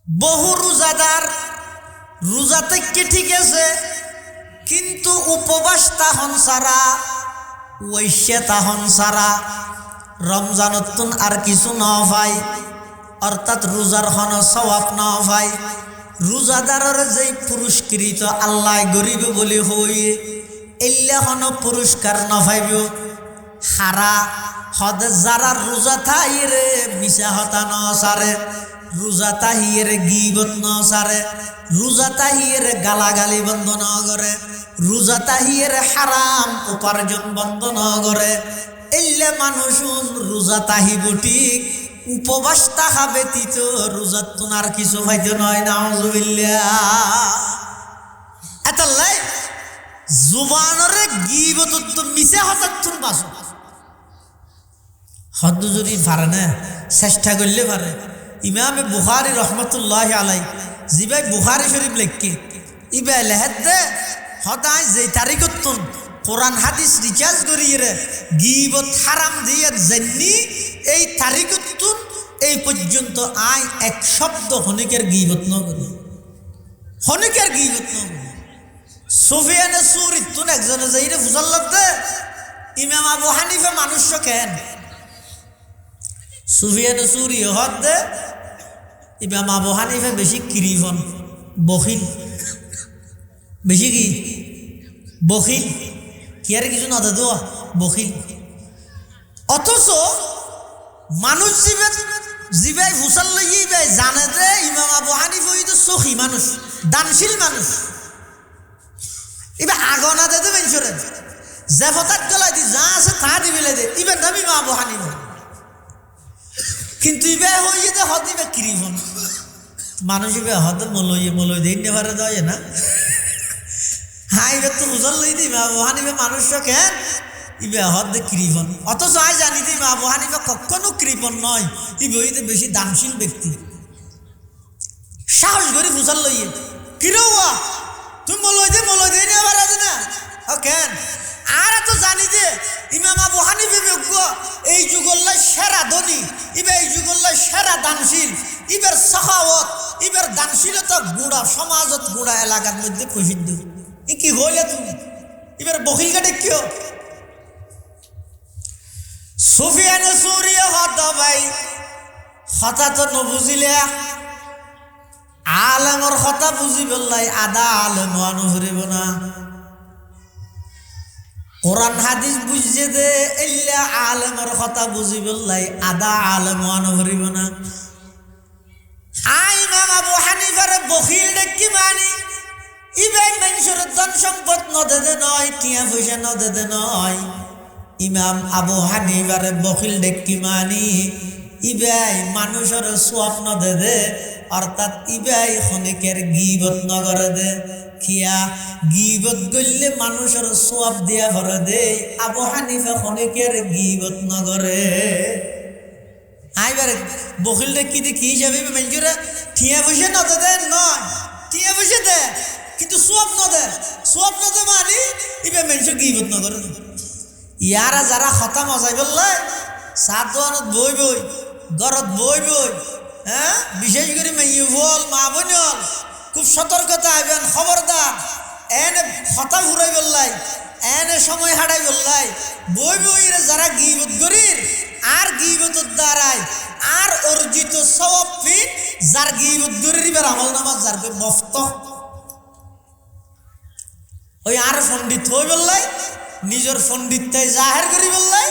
বহু রোজাদার রোজা থেকে ঠিক আছে, কিন্তু উপবাস তাহন সারা, ওইসে তাহন সারা রমজানতুন আর কিছু ন ভাই, অর্থাৎ রোজার হন সওয়াব ন ভাই। রোজাদারের যেই পুরস্কৃত আল্লাহ গরিব বলি হই, এল্লা হন পুরস্কার ন ভাইব হারা হদ যারা রোজা থাই রে মিশা হতা ন সারে, রোজা তাহিয়ের গিবত ন সারে, রোজা তাহিয়ের গালাগালি বন্ধ ন করে, রোজা তাহিয়ের হারাম উপার্জন বন্ধ ন করে। এল্লে মানুষ রোজা তাহিব ঠিক, উপবাস তাহা ব্যতীত রোজার তুনার কিছু হয়তো নয়। নাউজুবিল্লাহ। এতাল্লাই জুবানরে গিবত তো মিশে হঠাৎ তুন বাসো হদ যদি পারে না, চেষ্টা করলে পারে। ইমামে বুখারী রহমতুল্লাহ আলাই জিবাই বুখারী শরীফ লেখকে ইবাই লেহেদ দে হদায় যে তারিখত কোরআন হাদিস রিচার্জ করিয়ে গিবত হারাম দিয়ে জানি এই তারিখত এই পর্যন্ত আয় এক শব্দ হনিকের গিবত ন করি, হনিকের গিবত ন করি। সুফিয়ানে সুরি তুন একজনে যাইরে ফুজাল্লাত দে ইমাম আবু হানিফা মানুষ কেন সুফিয়ানে সুরি হদ দে ইমাম আবু হানিফা বেশি কিরিফন বখিল, বেশি কি বখিল, কি আর কিছু না দাদু বখিল। অথচ মানুষ জিবাই ফুসাল লইয়াই জানে যে ইমাম আবু হানিফা তো সখী মানুষ, দানশীল মানুষ। এবার আগনা দে বেঞ্চরে যে ফতাত গলাই দি যা আছে তা দি বেলে দে, ইবার নাম ইমাম আবু হানিফা। কিন্তু ইবে হইয়ে দে হদ ইবে কিরিফন মানুষ, ইবে হদ মলই দিন নেভারে দেয় না। হ্যাঁ এবার তো বুঝল লই দিই আবু হানিফা মানুষ কেন ইবে হদ দে কৃপন। অথচ আয় জানি দিই আবু হানিফা কখনো কৃপন নয়, ইবে হইতে বেশি দানশীল ব্যক্তি। সাহস করে বুঝাল লইয়ে কিরোয়া তুমি মলই দিয়ে নেবার আছে না কেন। আর এত জানি যে ইমাম আবু হানিফা যোগ্য এই যুগল্লায় সেরা ধনী, ইবে এই যুগল্লায় সেরা দানশীল। ইবের সাখাওয়াত ইবের দানশীলতা গুড়া সমাজত গুড়া এলাকার মধ্যে প্রসিদ্ধ। কি হইলে তুমি এবার বকিল কাটে কেউ সুফিয়ানে সুরিয়া হত ভাই হতা তো নবুঝিলে আলেমর কথা বুঝি বললাই আদা আলেম অনুভরিব না। কোরআন হাদিস বুঝছে দে এল্লা আলেমর কথা বুঝি বললাই আদা আলেম অনুভরিব না। আই ইমাম আবু হানিফার বকিল ডেকি মানি ইবাই মানুষের ধন সম্পদ নদে নয়, টিয়া পয়সা নদে নয়। ইমাম আবু হানিফার বকিল ডেকি মানি ইবাই মানুষের সোয়াব নদে দে, অর্থাৎ ইবাই খনিকের গিবত নগরে দে। খিয়া গিবত গললে মানুষের সোয়াব দিয়া ভরে দে, আবু হানিফা খনিকের গিবত নগরে। আইবার বকিল ডেকি দে কি হিসাবে মানুষের টিয়া পয়সা নদে দে নয়, টিয়া পয়সা দে কিন্তু স্বপ্ন দে মানি ইবে মানুষের গিবত ন করে। ইয়ারা যারা হতা মজাই বললে সাত দোয়ানত বই গরত বই হ্যাঁ, বিশেষ করে মেয়ে বল মা বোন খুব সতর্কতা আইবেন, খবরদার এনে হতা ঘুরাই বললাই, এনে সময় হারাই বললাই বইরে যারা গিবত করির আর গিবতের দ্বারাই আর অর্জিত সওয়াব ফিন যার গিবত করির এবার আমল নামাজ যার মফত ওই আর পণ্ডিত হই বললাই নিজের পণ্ডিতটাই জাহের করি বললাই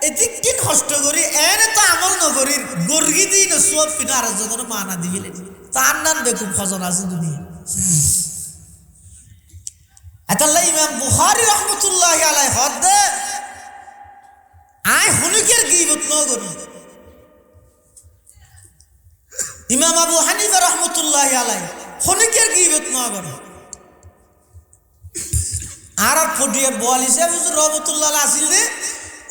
এদিক কিন কষ্ট করি এনে তো আমল নগরীর গর্গি দিন সব ফিনা আর যখন মানা দিবিলে তার নাম বেকুব ফজন আছে দুনিয়া। এতাল্লাহ ইমাম বুখারী রহমতুল্লাহ আলাই হদ দে আয় হনিকের গিবত ন করি। ইমাম আবু হানিফা রহমতুল্লাহ আলাই হনিকের গিবত ন করে। আর ফটিয়া বোয়ালিশে উজুর রহমতুল্লাহ আসিল দে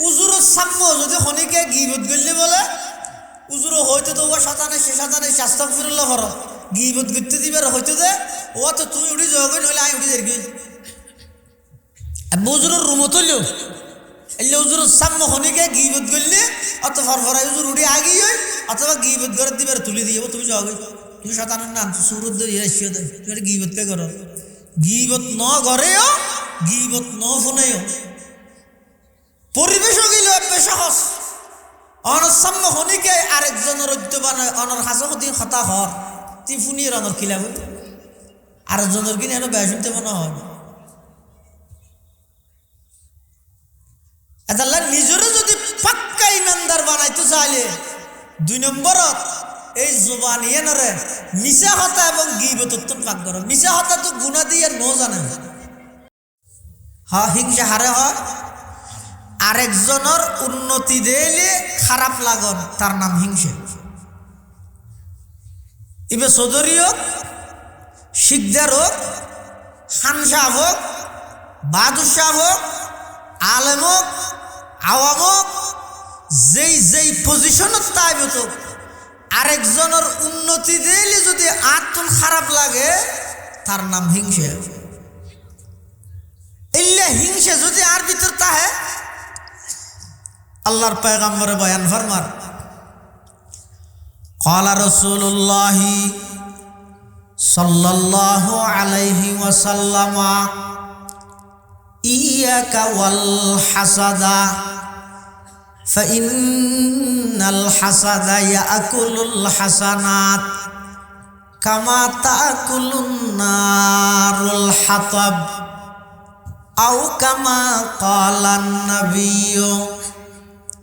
উজুরের সাম্য যদি খনিকে গিবত গললে বলে উজুর হয়তো তো ও সাতানে সে সাতানে আস্তাগফিরুল্লাহ ফর গিবত করতে দিবার হয়তো দে ও তো তুই উঠি যাবে নইলে আমি উঠি যাই উজুরের রুমো তুললো এলে উজুরের সাম্য খনিকে গিবত গললে অত ফরফরাই উজুর উঠি আগিয়ে অথবা গিবত করে দিবার তুলে দিয়ে তুমি যাবে তুমি শতানের নাম সুরত ধরিয়ে আসিও দে তুমি গিবত কে করো গিবত ন ঘরেও গিবত ন ফোনেও পরিবেশ গিল এবে সহজ অনসাম্য হনিকে আরেকজনের ঐক্যবান অনর হাসি হতা হর তুই ফুনিয়ে অনর খিলাব আরেকজনের কিনে এনে বেশ শুনতে মনে হয় আল্লাহ নিজরে যদি পাক্কা ইমানদার বানাইতে চাইলে 2 নম্বরত এই জবানিয়ে নরে মিছা হতা এবং গিবতত পাক করো মিছা হতা তো গুনাহ দিয়ে ন জানে হ্যাঁ হিংসা হারে হয় আরেকজনের উন্নতি দিলে খারাপ লাগন তার নাম হিংসা ইবে চৌধুরী হোক শিকদার হোক খান সাহেব হোক বাহাদুর সাহেব হোক আলেম হোক আওয়াম হোক যেই পজিশনত তাইব তো আরেকজনের উন্নতি দিলে যদি আত্মন খারাপ লাগে তার নাম হিংসা ইল্লা হিংসা যদি আর ভিতর তাহে আল্লাহর পয়গম্বরে বয়ান ফরমার ক্বালা রাসূলুল্লাহ সাল্লাল্লাহু আলাইহি ওয়াসাল্লাম ইয়াকা ওয়াল হাসাদা ফাইন্নাল হাসাদা ইয়াকুলুল হাসানাত কামা তাকুলুন নারুল হাতাব আও কামা ক্বালান নাবিয়্যু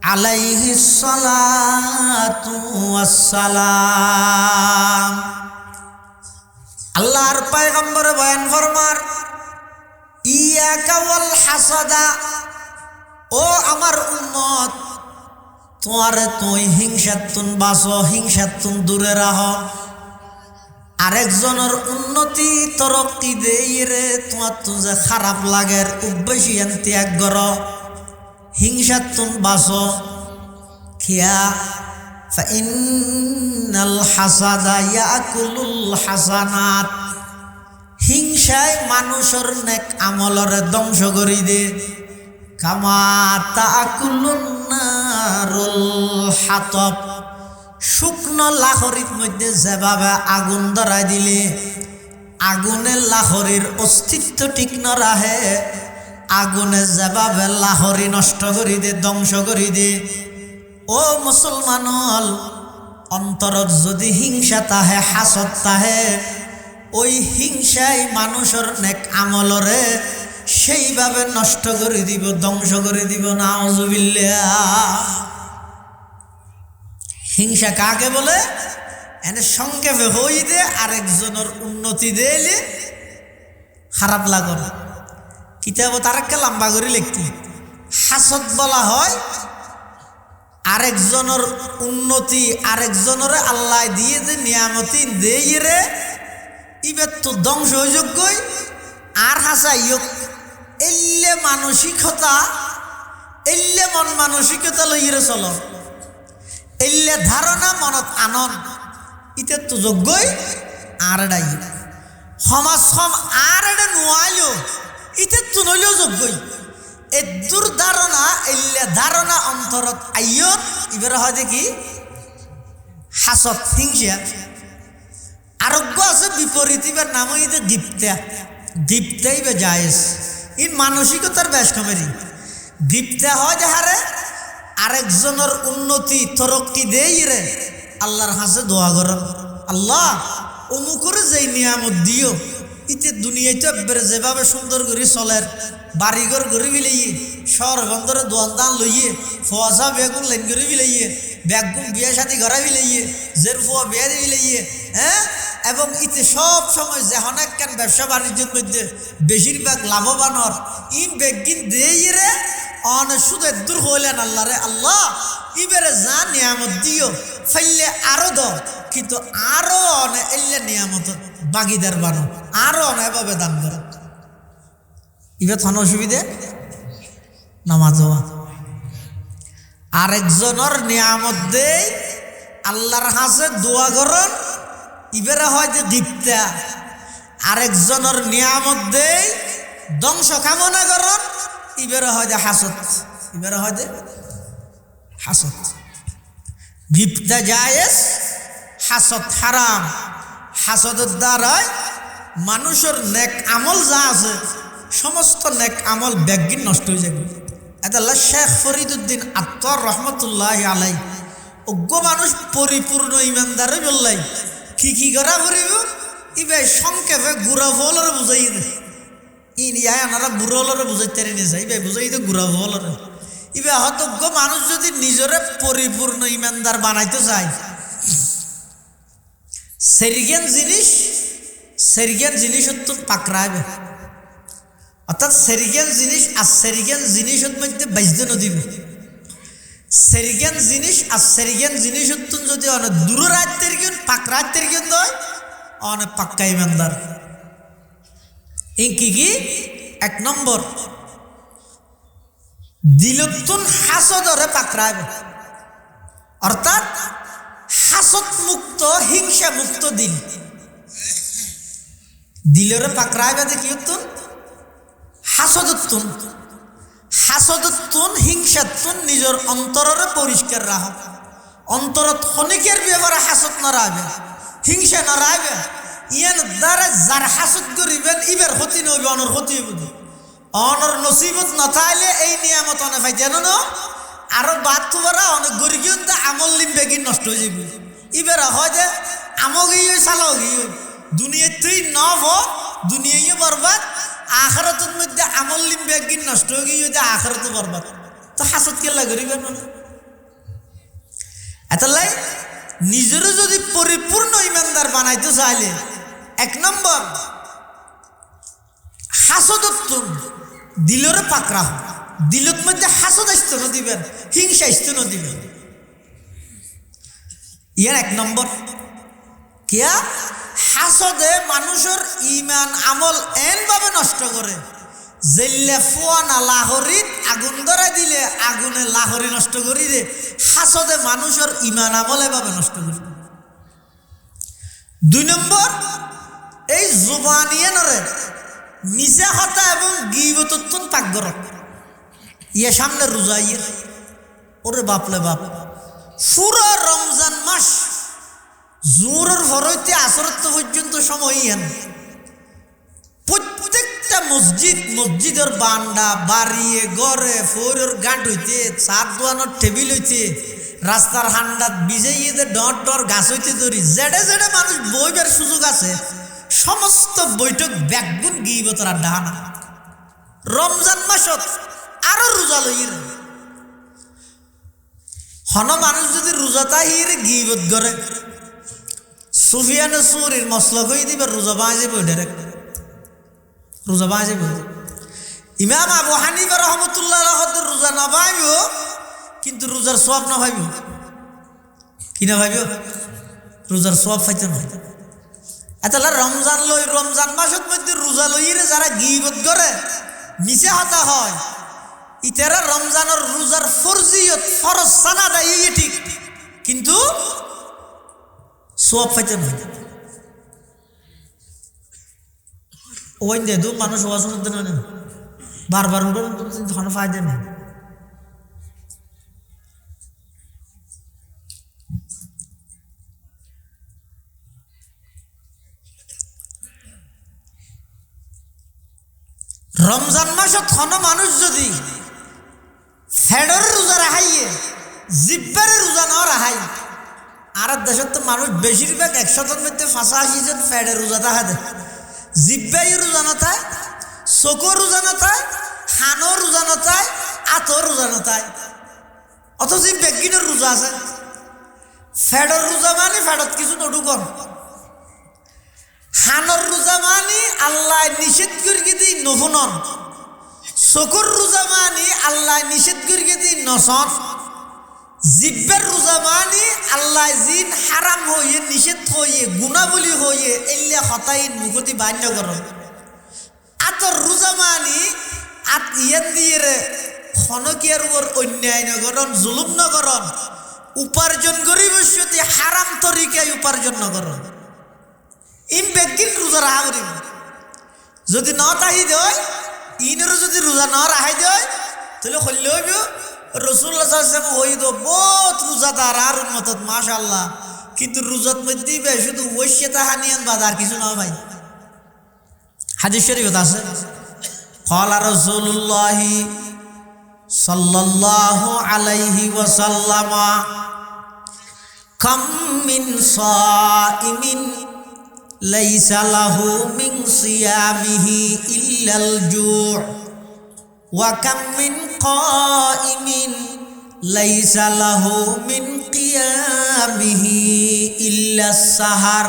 আলাইহিস সালাতু ওয়াসসালাম আল্লাহর পয়গম্বর বয়ান ফরমার ইয়াকা ওয়াল হাসাদা ও আমার উম্মত তোরে তুই হিংসাতুন বাঁচো হিংসাতুন দূরে রাহ আরেকজনের উন্নতি তরক্কি দেই রে তোমার তো যে খারাপ লাগের উদ্বেশিয়ান ত্যাগ কর হিংসাতুন বাঁচো খিয়া ফাইন্নাল হাসাদা ইয়াকুলুল হাসানাত হিংসায় মানুষের নেক আমলরে ধ্বংস করি দে কামা তাকুলুন নারুল হাতাব শুকনো লাখরির মধ্যে যেভাবে আগুন ধরাই দিলে আগুনের লাখরির অস্তিত্ব ঠিক না রাহে আগুনে যেভাবে লাহরি নষ্ট করি দে ধ্বংস করি দে ও মুসলমান অন্তরত যদি হিংসা তাহে হাসদ তাহে ওই হিংসাই মানুষের নেক আমলরে সেইভাবে নষ্ট করে দিব ধ্বংস করে দিব নাউজুবিল্লাহ হিংসা কাকে বলে এনে সংক্ষেপে হই দে আরেকজনের উন্নতি দিলে খারাপ লাগো না কিতাব তারাকে লম্বা করে লিখতি হাসদ বলা হয় আরেকজনের উন্নতি আরেকজনের আল্লাহ দিয়ে যে নিয়ামতি দেই রে ইবে তো ধ্বংস হইযোগ্যই আর হাসাইয়োগ এল্লে মানসিকতা এল্লে মন মানসিকতা লইরে চলো এল্লে ধারণা মনত আনন্দ ইতে তো যোগ্যই আর এটাই সমাজ আর এটা নোয়াইলো ইতে তো নইলেও যোগ্যই এদুর ধারণা এল্লে ধারণা অন্তরত আইয়ত ইবের হয় দেখি হাসত হিংসা আরোগ্য আছে বিপরীত ইবার নাম হইতে গিপ্তা গিপ্তাই বে জায়েজ ইন মানসিকতার বেশ কমেরি গিপ্তা হয় যাহারে আরেকজনের উন্নতি তরক্কি দেই রে আল্লাহর কাছে দোয়া করো আল্লাহ অমুকরে যেই নিয়ামত দিও ইতে দুনিয়াতে যেভাবে সুন্দর করে চলের বাড়িঘর করে বিলাইয়ে শহর বন্দরে দোয়ান দান লইয়ে ফোয়াশা বেগুন লাইন করে বিলাইয়ে বেগুন বিয়ে সাথী ঘরা বিলাইয়ে জের ফোয়া বিয়ে বিলাইয়ে হ্যাঁ এবং ইতে সব সময় যেহন একখান ব্যবসা বাণিজ্যের মধ্যে বেশিরভাগ লাভবান হর ই বেগিন দেই রে অন শুধু দূর হইলেন আল্লাহ রে আল্লাহ ইবেরে যা নিয়ামত দিও ফাইলে আরো দ কিন্তু আরো অনে এলে নিয়ামত বাগিদার বানো আরো অনে এভাবে দান করো ইবে থান অসুবিধে নামাজ আরেকজনের নিয়ামত দেই আল্লাহর হাসে দোয়া করন ইবেরা হয় যে দীপ্তা আরেকজনের নিয়ামত দেই ধ্বংস কামনা করন ইবেরা হয় যে হাসত ইবেরা হয় যে হাসত দীপ্তা জায়েজ হাসত হারাম হাসদের দ্বারাই মানুষের নেক আমল যা আছে সমস্ত নেক আমল ব্যাগিন নষ্ট হয়ে যাবে। এদাল্লাহ শেখ ফরিদুদ্দিন আত্মর রহমতুল্লাহ আলাই অজ্ঞ মানুষ পরিপূর্ণ ইমানদারে বললাই কি করা করিব ইবে সংক্ষেপে গুড়া ফলরে বুঝাই দে ইয়া আনারা বুড়ো হলরে বুঝাইতে নিয়ে ইবে বুঝাই দে গুড়া ফলরে ইবে হতজ্ঞ মানুষ যদি নিজরে পরিপূর্ণ ইমানদার বানাইতে চায় সেরিগেন জিনিস তো পাকড়াইবে অর্থাৎ সেরিগেন জিনিস আর সেরিগেন জিনিসের মধ্যে বাইজতে নদিবে সেরিগেন জিনিস আর সেরিগেন জিনিস যদি অনেক দূর রাজ্যের কেন পাকড়াইতের কেন হয় অনেক পাক্কা ইমানদার এই কি এক নম্বর দিলতুন হাসদরে পাকড়াইবে অর্থাৎ হাসদ মুক্ত হিংসা মুক্ত দিলরে পাকড়াইবে দেখি হাসদতুন হিংসাতুন নিজের অন্তরে পরিষ্কার রাখ অন্তরত ক্ষণিকের ব্যাপারে হাসদ না রাখবে হিংসা না রাখবে ইয়ান দ্বারা যার হাসদ করিবেন ইবের ক্ষতি নইবে অনর ক্ষতি হইব অনর নসিবত না থাকলে এই নিয়ামত অনেক পাই জানো না আরো বাদ তোরা অনেক গরিব আমল লিমবে কি নষ্ট হয়ে যাবে ইবের হয় যে আমো গিয়ে চালাও গিয়ে দুনিয়ায় তুই নভ দুনিয়ায় বরবাদ আখরাতের মধ্যে আমল লিমবে একদিন নষ্ট হয়ে গিয়ে যে আখরাতে বরবাদ তো হাসদ কেলা করিবেন না এতলাই নিজেরও যদি পরিপূর্ণ ইমানদার বানাইতে চাইলে এক নম্বর হাসদতুন দিলরে পাকড়া দিলত মধ্যে হাসদ আসতে না দিবেন হিংসা আসতে না দিবেন ইয়ার এক নম্বর কিয়া হাসদে মানুষের ইমান আমল এনভাবে নষ্ট করে জেল্লে ফোয়ানা লাহরিত আগুন ধরে দিলে আগুনে লাহরি নষ্ট করি দে হাসদে মানুষের ইমান আমল এভাবে নষ্ট করে দুই নম্বর এই জুবানিয়ানরে মিশা হতা এবং গিবতত্তন পাকগর ইয়ে সামনে রোজা ইয়ে ওরে বাপলে বাপ পুরো রমজান মাস জোরের ফরইতে আসরত পর্যন্ত সময় ইয়ান প্রত্যেকটা মসজিদের বান্ডা বাড়িয়ে গড়ে ফোরের গাঁট হইতে চার দোয়ানোর টেবিল হইতে রাস্তার হান্ডাত বিজয়ীতে ডর গাছ হইতে ধরি জেডে মানুষ বইবার সুযোগ আছে সমস্ত বৈঠক ব্যাগুন গিবতর আড্ডা হানা রমজান মাসত আরো রোজা লইর হন মানুষ যদি রোজা তাহির গিবত করে সুফিয়ানে সুরির মসলক হয়ে দিবে রোজা বাজে বই ডাইরেক্ট রোজা বাজে বই ইমাম আবু হানিফা রহমতুল্লাহ রোজা না ভাইব কিন্তু রোজার সওয়াব না ভাইব কি না ভাইব রোজার সওয়াব পাইতে না এতলা রমজান মাসের মধ্যে রোজা লইরে যারা গিবত করে মিছে হতা হয় ইতারা রমজানের রোজার ফরজিয়ত ফরজ সানা দেয় ঠিক কিন্তু সওয়াব পাইতে না ওই দে দু মানুষ ওয়াজ শুনতে না বারবার উঠে তখন ফায়দা নেই রমজান মাসত কোনো মানুষ যদি ফেডর রোজা রাখাইয়ে জিব্বারে রোজা না রাখাই আর দেশের তো মানুষ বেশিরভাগ 100-এর মধ্যে 85 জন ফেডের রোজা দেখা দেয় জিব্বাই রোজা না থায় চোখও রোজা না থায় খানও রোজা না থায় আতও রোজা না থায় অথচ বেগিনের রোজা আছে ফেডর রোজা মানে ফেডত কিছু নডুকন হানর রোজা মানি আল্লাহ নিষেধ করিয়ে দিই নহুনন চকুর রোজা মানি আল্লাহ নিষেধ করিয়ে দিই নসন জিব্বের রোজা মানি আল্লাহ জিন হারাম হইয়ে নিষেধ হইয়ে গুণাবলী হইয়ে এলে হতাইন মুখতি বান্য করন আতর রোজা মানি আত ইয়ান দিয়ে রে খনকিয়ার উপর অন্যায় নগরণ জুলুম নগরণ উপার্জন করি বসতি হারাম তরিকায় উপার্জন নগরণ ইম ব্যক্তির রোজা রাখা করিব যদি ন তাহি দেয় ইনেরও যদি রোজা ন রাখাই দেয় তাহলে হইলে হইব রসুল্লাহ হইদ বহুত রোজাদার আর উন্মত মাশাআল্লাহ কিন্তু রোজার মধ্যেই ভাই শুধু ওইসে তাহানিয়ান বাদ আর কিছু না ভাই। হাদিস শরীফ আছে ক্বালা রাসূলুল্লাহি সাল্লাল্লাহু আলাইহি ওয়াসাল্লাম কাম মিন সাইমিন লাইসা লাহু মিন সিয়ামিহি ইল্লাল জু' ওয়া কাম মিন কাইমিন লাইসা লাহু মিন কিয়ামিহি ইল্লাস সাহার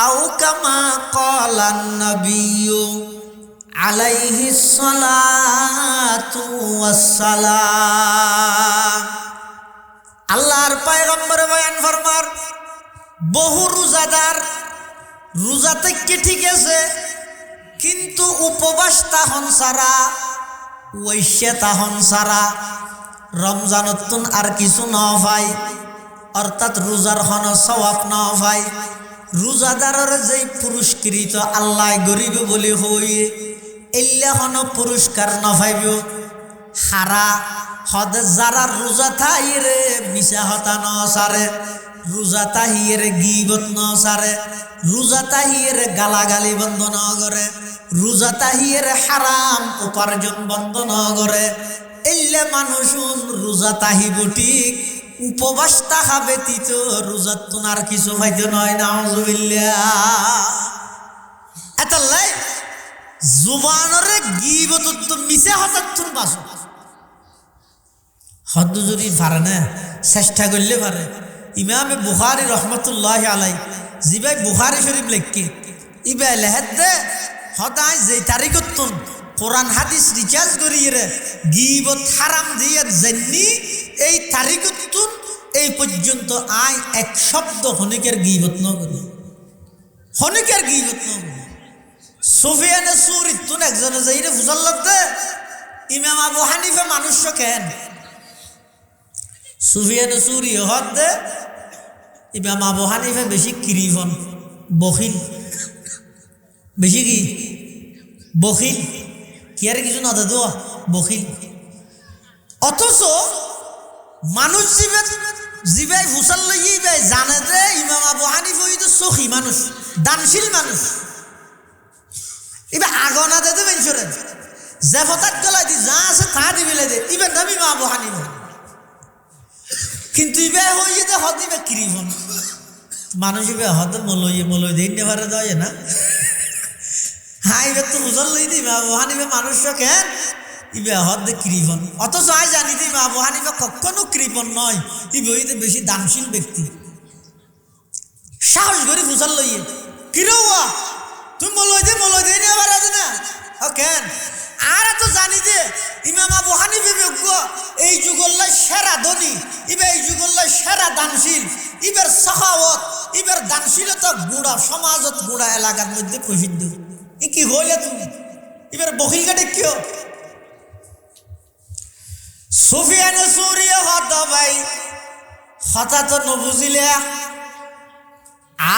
আও কামা ক্বালান নাবিয়্যু আলাইহিস সালাতু ওয়াসসালাম। আল্লাহর পয়গম্বর বয়ান ফরমার বহু রোজাদার রোজা থেকে ঠিক আছে কিন্তু উপবাস তাহন সারা ওইসে তাহন সারা রমজানতুন আর কিছু ন ভাই, অর্থাৎ রোজার হন সওয়াব ন ভাই। রোজাদারের যেই পুরস্কৃত আল্লাহ গরিব বলি হইয়ে এল্লা হন পুরস্কার ন ভাইব হারা হদ যারা রোজা থাইরে মিশা হতা ন সারে, রোজা তাহিরে গীবত ন সারে, রোজা তাহিরে গালাগালি বন্ধ ন করে, রোজা তাহিরে হারাম উপার্জন বন্ধ ন করে। এল্লে মানুষ রোজা তাহিব ঠিক উপবাস তাহা ব্যতীত রোজার তোনার কিছু হয়তো নয়। নাউজুবিল্লাহ। এতাল্লাই জুবানরে গীবত তো মিশে হঠাৎ তুন বাসো হদ যদি পারে না চেষ্টা করলে পারে। ইমামে বুখারী রহমতুল্লাহ আলাই জিবাই বুখারী শরীফ লেখকে ইবাই লেহেদ দে হদায় যে তারিখত তুন কোরআন হাদিস রিচার্জ করিয়ে গীবত হারাম দিয়ে জানি এই তারিখত তুন এই পর্যন্ত আয় এক শব্দ হনিকের গীবত ন করি, হনিকের গীবত ন করি। সুফিয়ানে সুরি তুন একজনে যাইরে ফুসাল্লাত দে ইমাম আবু হানিফা মানুষ কেন সুফিয়ানে সুরি হদ দে ইমাম আবু হানিফা বেশি কিরিফন বখিল, বেশি কি বখিল, কি আর কিছু না দাদু বখিল। অথচ মানুষ জিবাই ফুসাল লইয়াই জানে যে ইমাম আবু হানিফা তো সখী মানুষ, দানশীল মানুষ। এবার আগনা দে দেবেন সরে যে ফতাক গলাই দি যা আছে তা দিবিলে দে ইবেন নাম ইমাম আবু হানিফা। কিন্তু ইবে হইয়ে দে হদ ইবে কিরিফন মানুষ ইবে হদ মলই দিন নেভারে দেয় না। হ্যাঁ এবার তো বুঝল লই দিবে আবু হানিফা মানুষ কেন ইবে হদ দে কৃপন। অথচ আই জানি দিবে আবু হানিফা কখনো কৃপন নয়, ইবে হইতে বেশি দানশীল ব্যক্তি। সাহস করে বুঝাল লইয়ে কিরোয়া তুমি মলই দিয়ে নিয়ে আবার আছে না কেন। আর তো জানি যে ইমাম আবু হানিফা যোগ্য এই যুগল্লাই সেরা ধনী, ইবে এই যুগল্লাই সেরা দানশীল। ইবের সাখাওয়াত ইবের দানশীলতা গুড়া সমাজত গুড়া এলাকার মধ্যে প্রসিদ্ধ। কি হইলে তুমি এবার বকিল কাটে কেউ সুফিয়ানে সুরিয়া হত ভাই হতা তো নবুঝিলে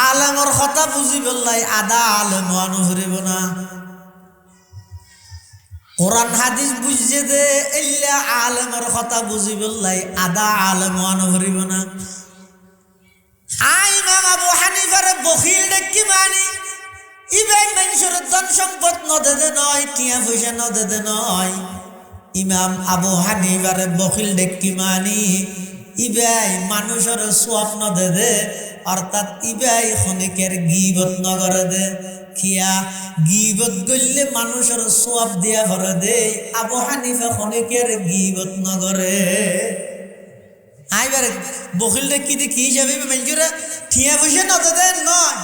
আলেমর কথা বুঝি বললাই আদা আলেম অনুভরিব না। কোরআন হাদিস বুঝছে দে এল্লা আলেমর কথা বুঝি বললাই আদা আলেম অনুভরিব না। আই ইমাম আবু হানিফারে বকিল ডেকি মানি ইবাই মানুষের ধন সম্পদ নদে নয়, টিয়া পয়সা নদে নয়। ইমাম আবু হানিফারে বকিল ডেকি মানি ইবাই মানুষের সোয়াব নদে দে, অর্থাৎ ইবাই খনিকের গীবত নগরে দে। খিয়া গীবত গললে মানুষের সোয়াব দিয়া ঘরে দে, আবু হানিফা খনিকের গীবত নগরে। আইবারে বকিল ডেকি দে কি হিসাবে মানুষের টিয়া পয়সা নদে দে নয়,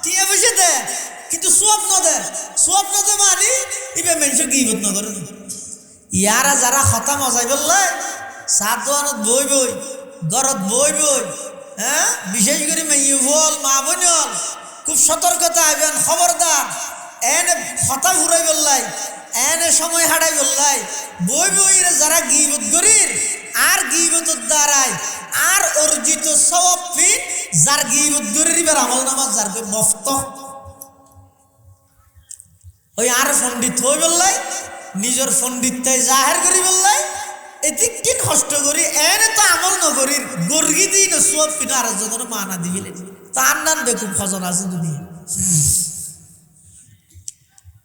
টিয়া পয়সা দে কিন্তু সোয়াব নদে মানি ইবে মানুষের গীবত নগরে। ইয়ারা যারা খতা মজাই বললে সাদওয়ানত বই গরত বই হ্যাঁ বিশেষ করে মেয়ে বল মা বোনল খুব সতর্কতা আইবেন, খবরদার এনে খতা ঘুরাই বললাই এনে সময় হারাই বললাই বই যারা গীবত করির আর গীবতের দ্বারায় আর অর্জিত সওয়াব ফিন যার গীবত করির ইবার আমল নামাজ যার মফত ওই আর পণ্ডিত হই বললাই নিজের পণ্ডিতটাই জাহের করি বললাই এদিক কিন কষ্ট করি এনে তো আমল নগরীর গর্গি দিন সব পিনা আর জনের মানা দিবিলে তার নাম বেকুব ফজন আছে দুনিয়া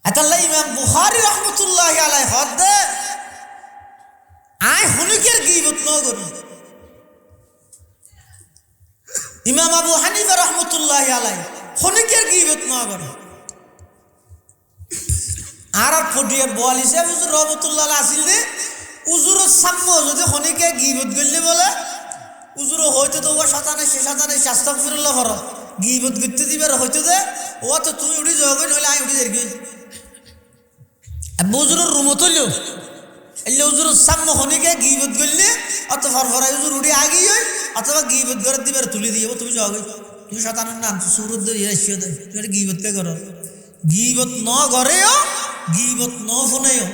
এতাল্লাহ ইমাম বুখারী রহমতুল্লাহ আলাইহি হদ আয় হুনুকের গীবত ন করি ইমাম আবু হানিফা রহমতুল্লাহ আলাইহি হুনুকের গীবত ন করে আর ফটিয়ার বোয়ালিসে হুজুর রহমতুল্লাহ আসিল দে উজুর সাম্য যদি হনিকে গীবত করলে বলে উজুর হয়তো তো ও শতানে সে শতানে আস্তাগফিরুল্লাহ করো গীবত করতে দিবে হয়তো দে ও তো তুমি উঠি যাবে নইলে আমি উঠি যাই উজুরের রুমও তুললো এলে উজুর সাম্য হনিকে গীবত করলে অত ফরফরাই উজুর উঠি আগেই হয় অথবা গীবত করে দিবে তুলে দিয়ে তুমি যাবে তুমি শতানের নাম সুরত দিয়ে তুমি গীবত কে করো গীবত ন করেও গীবত ন ফোনেও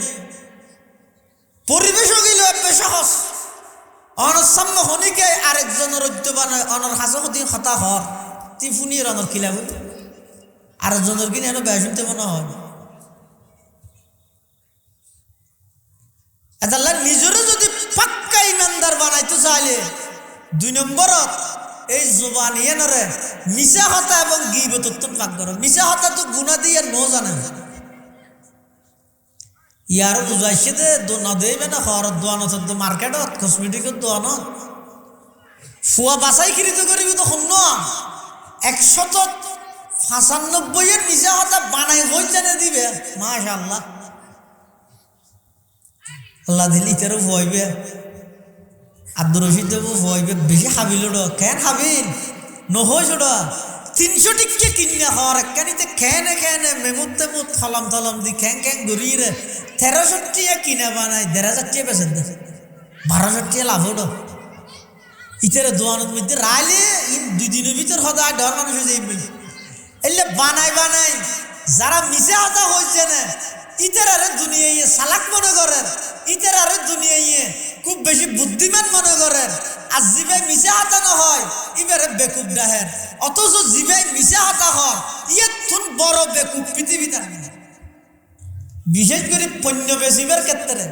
পরিবেশ গেল বেশ সহজ অনসাম্য হনিকে আরেকজনের ঐক্যবান অনর হাসদিন হতা হর তি ফুনিয়ে অনর খিলাব আরেকজনের কিনে এনে বেশ শুনতে মনে হয় এতাল্লাহ নিজেরও যদি পাক্কা ইমানদার বানাইতে চাইলে 2 নম্বরত এই জবান নরে মিশা হতা এবং গীবত অত্যন্ত পাক করো মিশা হতা তো গুণা দিয়ে ন জানে ইয়ার বুঝাইছে দে না দেবে না হওয়ার দোয়ান তো মার্কেটত কসমেটিকের দোয়ান ফুয়া বাছাই কিনিত করিবি তো শূন্য 195 মিশা হতা বানাই হই জানে দিবে মাশাআল্লাহ আল্লাহ দিল ইতারও ভয়বে আব্দুর রশিদ দেবো ভয়বে বেশি হাবিল কেন হাবিল নহই ছোট 300 টিকে কিনে হওয়ার একখানিতে খেনে মেমুতে মুত থলাম দি খ্যাং ঘুরিয়ে 1300 টিয়া কিনা বানাই 1500 টিয়া বেছেন 1200 টিয়া লাভ হলো ইতারে দোয়ানোর মধ্যে রাইলে 2 দিনের ভিতর হদা ডর মানুষ হয়ে যাইবে এলে বানাই যারা মিশে হতা হয়েছে না ইতারে দুনিয়ায় সালাক মনে করেন ইতারে দুনিয়ায় খুব বেশি বুদ্ধিমান মনে করেন আর জিবাই মিশা হাতা না হয় এবারে বেকুব ডাহের অথচ জিবাই মিশা হাতা হয় ইয়ে তুন বড় বেকুব পৃথিবীতে বিশেষ করে পণ্য বেশিবার ক্ষেত্রে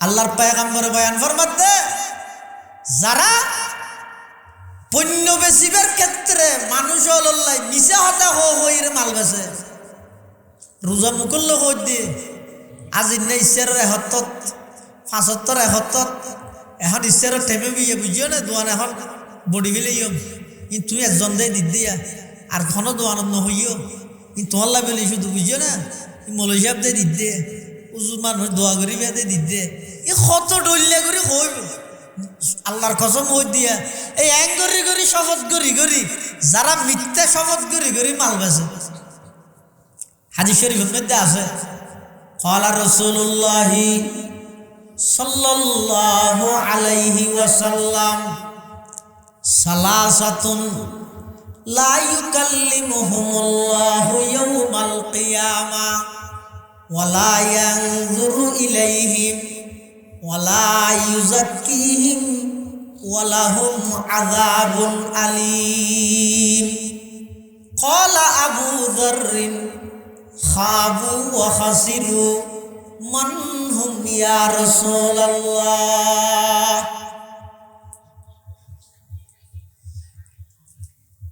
আল্লাহর পয়গম্বর বয়ান ফরমাতে যারা পণ্য বেশিবার ক্ষেত্রে মানুষ হল্লাই মিশা হাতা হইর মাল বেছে রোজা মুকল্ল হই দিয়ে আজি নে ঈশ্বরের 75 এখন ঈশ্বরের টেমে বিয়ে বুঝিও না দোয়ান এখন বডি বিলে কিন্তু তুই একজন দেয় দিত দিয়া আর কোনো দোয়ানত নহইও কিন্তু তোমার লাভে শুধু বুঝিও না মলহিসাব দিয়ে দিত দে উজু মানুষ দোয়া করি বিয়া দিয়ে দিত দে ই কত ডলিয়া করে হইব আল্লাহর কসম হই দিয়া এই করি শপথ করি যারা মিথ্যা শপথ করি মাল বেছে হাদিস শরীফের মধ্যে আছে قال رسول الله صلى الله عليه وسلم ثلاثة لا يكلمهم الله يوم القيامة ولا ينظر إليهم ولا يزكيهم ولهم عذاب أليم قال أبو ذر খাবু ওয়া খাসিরু মান হুম ইয়া রাসূলুল্লাহ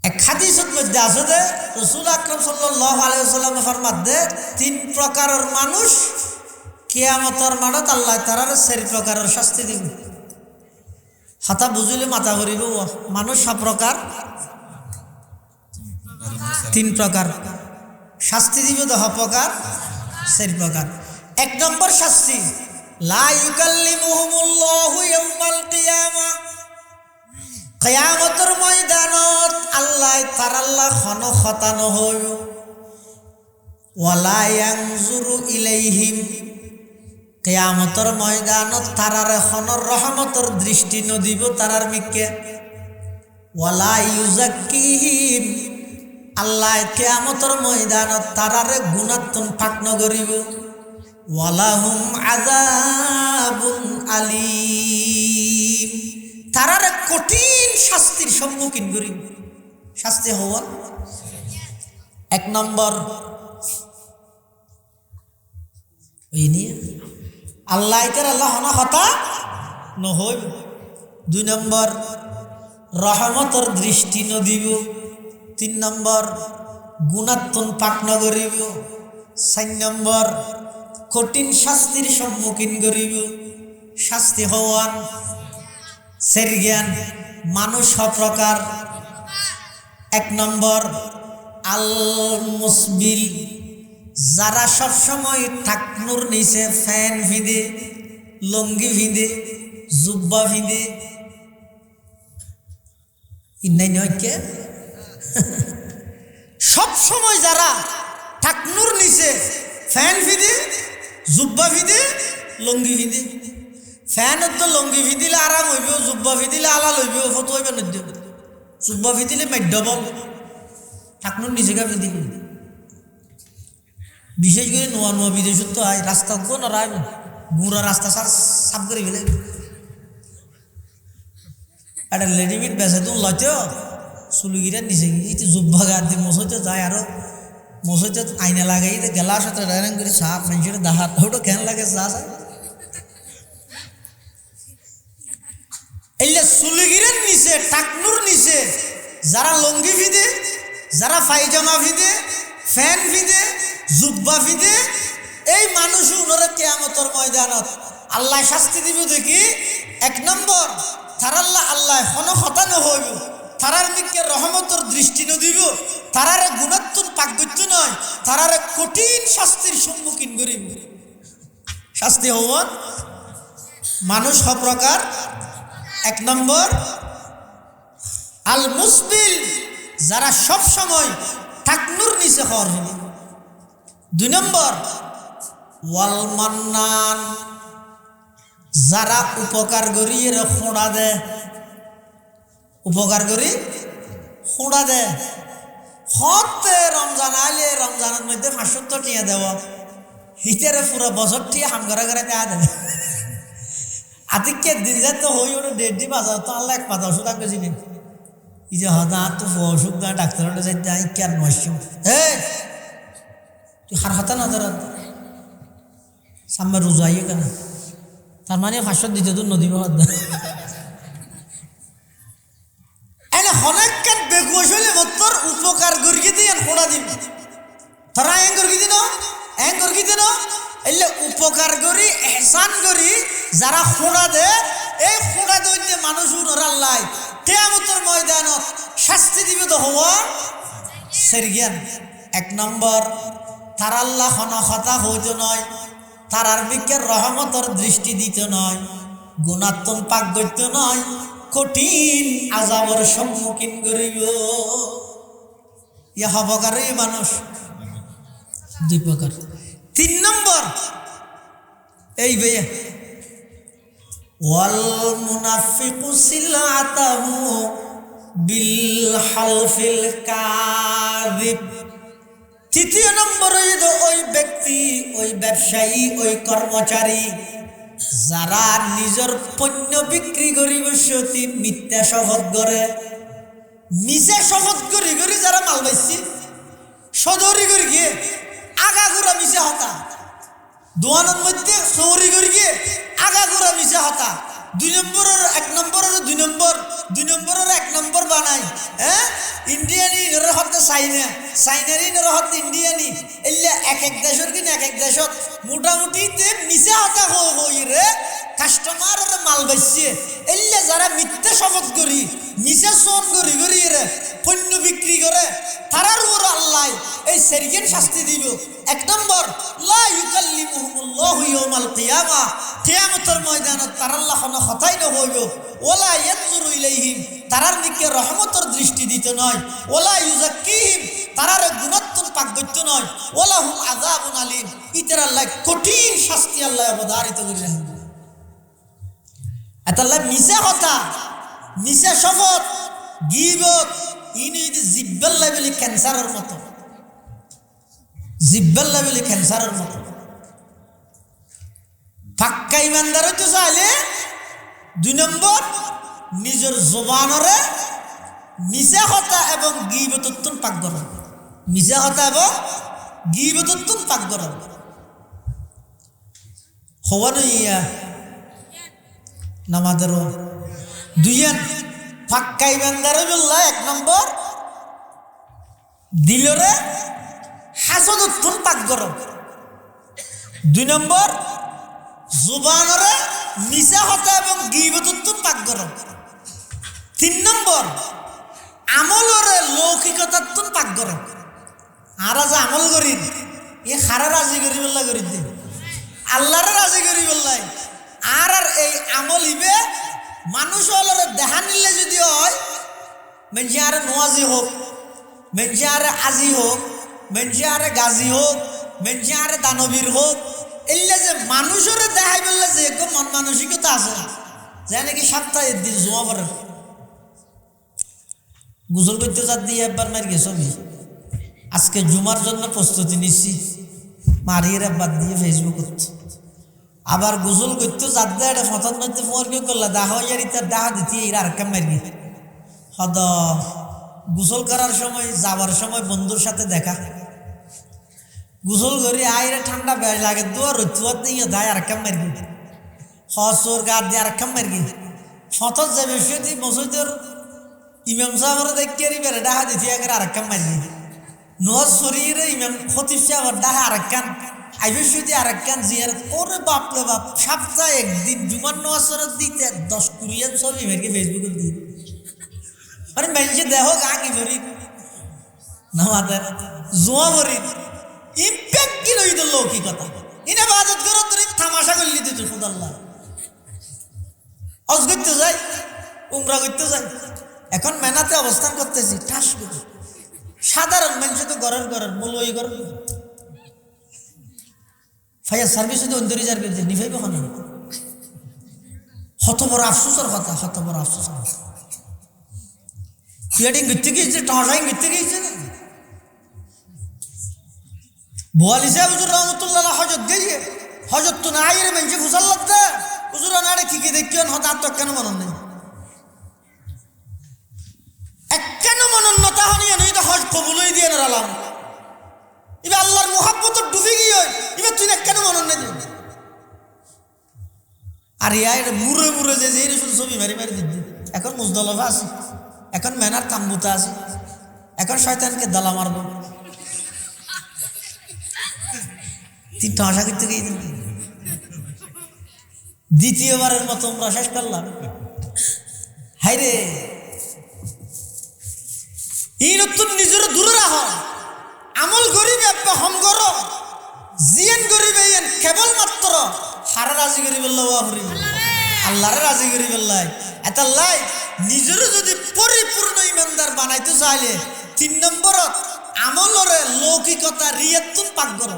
এক হাদিসের মধ্যে আছে যে রাসূল আকরাম সাল্লাল্লাহু আলাইহি ওয়াসাল্লাম ফরমাতে 3 প্রকারের মানুষ কিয়ামতের মাঠে আল্লাহ তাআলার 4 প্রকারের শাস্তি দিবে হাতা বুঝিলে মাথা ঘুরিব মানুষ সব প্রকার 3 প্রকার শাস্তি দিবে 10 প্রকার 4 প্রকার 1 নম্বর শাস্তি লা ইউকাল্লিমুহুমুল্লাহু ইয়াউমাল কিয়ামা কিয়ামতের ময়দানত আল্লাহ তাআলা খনো খতানো হইব ওয়ালা ইয়ানজুরু ইলাইহিম কিয়ামতের ময়দানত তারারে খনর রহমতের দৃষ্টি নদিব তারার মিকে ওয়ালা ইউজাক্কিহিম আল্লাহ কিয়ামতের ময়দানত তারারে গুণাত্তন পাক নগরিব ওয়ালাহুম আযাবুন আলীম তারারে কঠিন শাস্তির সম্মুখীন করিব শাস্তি হওয়া 1 নম্বর ওই নিয়ে আল্লাহ ইতার আল্লাহ হনা হতা নহইব। 2 নম্বর রহমতর দৃষ্টি নদিব। 3 নম্বর গুণাত্মন পাক নগরিব। 4 নম্বর কঠিন শাস্তির সম্মুখীন করিব। শাস্তি হওয়ান সেরজ্ঞান মানুষ প্রকার। 1 নম্বর আল মুসবিল, যারা সবসময় ঠাকনুর নিচে ফ্যান ভিঁধে, লঙ্গি ভিঁধে, জুব্বা ভিঁধে, ইন্নাই নয় কে সবসময় যারা ঠাকনুর নিচে ফ্যান ভিঁধে, জুব্বা ভিঁধে, লঙ্গি ভিঁধে। ফ্যান তো লঙ্গি ভিঁধিলে আরাম হইব, জুব্বা ভিঁধিলে আলাল হইব, ফটো হইব নদ্য। জুব্বা ভিঁধিলে মাধ্যবল, ঠাকনুর নিচে গা ভিঁধি। বিশেষ করে নোয়া নোয়া বিদেশত তো হয় রাস্তা নড়াইব, গুঁড়া রাস্তা সাফ করে ফেলে। একটা রেডিমেড বেসে তো লইতো চুলুগিরা নিচে গিয়ে জুব্বা গা দিয়ে মশাইতে যায়, আরো মশাইতে আইনা লাগাই গেলার সাথে রায়ন করে সাপ মানুষের দাহাত ওটা কেন লাগে চা চায়। এইলে চুলুগিরের নিচে টাকনুর নিচে যারা লঙ্গি ভিদে, যারা পায়জামা ভিদে, ফ্যান ভিদে, জুব্বা ভিদে, এই মানুষ উনারা কিয়ামতের ময়দানত আল্লাহ শাস্তি দিব দেখি। 1 নম্বর তারাল্লাহ আল্লাহ হন হতানো হইব, তারার মিকে রহমতর দৃষ্টি নদিব, তারারে গুণাত্মন পাকবৈত্য নয়, তারারে কঠিন শাস্তির সম্মুখীন করিব। শাস্তি হওয়ান মানুষ প্রকার। 1 নম্বর আল মুসবিল, যারা সব সময় ঠাকনুর নিচে হওয়ার হইবে। 2 নম্বর ওয়াল মান্নান, যারা উপকার করি এর খোঁড়া দে, উপকার করি খোঁড়া দে। হতে রমজান আইলে রমজানের মধ্যে 500 টিয়া দেওয়া, হিতেরে পুরো বছর টিয়া হাম করে করে দেওয়া দেবে। আতিকে দিন যাতে হই ওটা 1.5 বাজার তো আল্লাহ 1 পাতা ওষুধ থাকবে চিনি। এই যে হতা তো অসুখ দা ডাক্তার যাইতে আই কেন নষ্ট। হ্যাঁ তুই হার হতা না ধর সামনে রোজা আইয়ে কেন, তার মানে 500 দিতে তো নদী বাদ এনে হনেক বেকুশ হইলে মতর উপকার করিয়ে দিয়ে ফোড়া দিন। তারা এং করি দিন, এং করি দিন, এলে উপকার করি এহসান করি যারা ফোড়া দে, এই ফোড়া দইতে মানুষ উনরাল্লাই কিয়ামতের ময়দানত শাস্তি দিবে তো হওয়া সেরজ্ঞান। 1 নম্বর তারা আল্লাহ হনা হতা হইতে নয়, তারার বিকে রহমতর দৃষ্টি দিতে নয়, গুণাত্মন পাক করতে নয়, কঠিন আযাবের সম্মুখীন করিব। ইয়া হবকারী মানুষ 2 প্রকার। 3 নম্বর এই ভাইয়া ওয়াল মুনাফিকু সিলাতাহু বিল হালফিল কাযিব। 3 নম্বর ওই ব্যক্তি, ওই ব্যবসায়ী, ওই কর্মচারী যারা নিজের পণ্য বিক্রি করিব সতী মিথ্যা শপথ করে, মিছা শপথ করি করি যারা মাল পাইছি সদরি করি গিয়ে আগাগোড়া মিশা হতা, দোয়ানের মধ্যে সৌরি করি গিয়ে আগাগোড়া মিশা হতা। 2 নম্বরের 1 নম্বরের 2 নম্বর, 2 নম্বরের 1 নম্বর বানাই। হ্যাঁ ইন্ডিয়ানি নরে হতে চাইনা, চাইনারি নরে হতে ইন্ডিয়ানি, এলে এক দেশের কিনা এক দেশত মোটামুটি মিশা হতা হই রে কাস্টমার মাল পাইছে। এলে যারা মিথ্যা শপথ করি, মিশা সোন করি করি রে পণ্য বিক্রি করে, তারার উপর আল্লাহ এই সেরজ্ঞান শাস্তি দিব। 1 নম্বর লা ইউকাল্লিমুহুমুল্লাহু ইয়াউমাল কিয়ামা, কিয়ামতের ময়দানত তার আল্লাহ কোনো কথাই না হইব। ওয়ালা ইয়ানজুরু ইলাইহিম, তারার দিকে রহমতের দৃষ্টি দিতে নয়। ওয়ালা ইউযাক্কিহিম, তারার গুণাত্মন পাক করতে নয়। ওয়ালা হুম আযাবুন আলীম, ইতার আল্লাহ কঠিন শাস্তি আল্লাহ অবধারিত করে রাখেন। এতাল্লাহ মিশা কথা, মিশা শপথ, গীবত, ইনি জিব্বাল লেভেলে ক্যান্সারের মতো, জিব্বাল লেভেলে ক্যান্সারের মতো। পাক্কা ইমানদার হইতে চাইলে 2 নম্বর নিজের জবানরে মিশা কথা এবং গীবতত্বন পাক করা, মিশা কথা এবং গীবতত্বন পাক করা। হওয়ানো ইয়া নামাদেরও দুইয়ান ফাক্কাই বান্দারে বললা 1 নম্বর দিলরে হাসদুত্তুন পাক গরম 2 নম্বর জুবানরে মিছা হতা এবং গীবতুত্তুন পাক গরম 3 নম্বর আমলরে লৌকিকতাত্তুন পাক গরম আর আজ আমল করি এ খারা রাজি করি বললা করি দে আল্লাহরে রাজি করি বললাই আর এই আমল ইবে মানুষ হলরে দেখা নিলে যদি হয় মেনজি আরে নোয়াজি হোক মেনজি আরে আজি হোক মেনজি আরে গাজী হোক মেনজি আরে দানবীর হোক এলে যে মানুষরে দেখাই বললে যে মন মানসিকতা আছে যে নাকি সপ্তাহে দিন জমা করে গোসল করতে যাত দিয়ে একবার মার গেছ আজকে জুমার জন্য প্রস্তুতি নিচ্ছি মারিয়ে বাদ দিয়ে ফেসবুক করছে আবার গোসল করতে যাত দেয় এটা ফতন মারতে ফোর কেউ করলা দাহ ইয়ার ইতার দাহ দিতে এরা আর কাম মারি হদ গোসল করার সময় যাওয়ার সময় বন্ধুর সাথে দেখা গোসল করি আইরে ঠান্ডা বেশ লাগে দুয়ার রুতুয়ার দিয়ে দায় আর কাম মারি হসর গা দিয়ে আর কাম মারি ফতন যাবে সেটি মসজিদের ইমাম সাহেবের দেখিয়ে বেড়ে ডাহা দিতে আগে আর কাম মারি নজ শরীরে ইমাম খতিব সাহেবের ডাহা আর কান আইবে শুধু আর কান জিয়ার ওরে বাপরে বাপ সপ্তাহে একদিন জুমার নজরের দিতে 10-20 ছবি ভেঙে ফেসবুকে দিয়ে আরে মেনছে দেহ গা কি ভরি না মাদের জুয়া ভরি ইম্প্যাক্ট কি রইল লৌকিকতা ইনা বাদত করো তুই তামাশা করলি তুই খুদাল্লাহ হজ করতে যাই উমরা করতে যাই এখন মেনাতে অবস্থান করতেছি ঠাস করে সাধারণ মানুষ তো ঘরের মূলই ঘর ফায়ার সার্ভিস যদি অন্তরি যার বিরুদ্ধে নিভাইব না হত বড় আফসোসের কথা হত বড় আফসোসের কথা পিয়াডিং ঘুরতে গিয়েছে টসাইং ঘুরতে গিয়েছে না বোয়ালি সাহেব হুজুর রহমতুল্লাহ হজত গিয়ে হজত তো না আইরে মেনছে ফুসাল লাগতে হুজুর আনারে কি দেখিও হঠাৎ তো কেন মনে নেই কেন মনন্নতা হনিয়ে নই তো হজ কবুলই দিয়ে নারালাম এবার আল্লাহর মোহাব্বত ডুবে গিয়ে এবার তুই না কেন মনন্নে দিও আর ইয়ার মুড়ে মুড়ে যে রসুল ছবি মারি মারি দিদি এখন মুজদলফা আছে এখন মেনার তাম্বুতা আছে এখন শয়তানকে দালা মারব 3টা আশা করতে গিয়ে দ্বিতীয়বারের মতো আমরা শেষ করলাম হাইরে এই নতুন নিজের দূরে রাখ আমল গরিব হম কর জিয়ান গরিব কেবলমাত্র হারা রাজি করি আল্লাহরে রাজি করি বললাই এত লাই নিজের যদি পরিপূর্ণ ইমানদার বানাইতে চাইলে 3 নম্বরত আমলরে লৌকিকতা রিয়াতুন পাক কর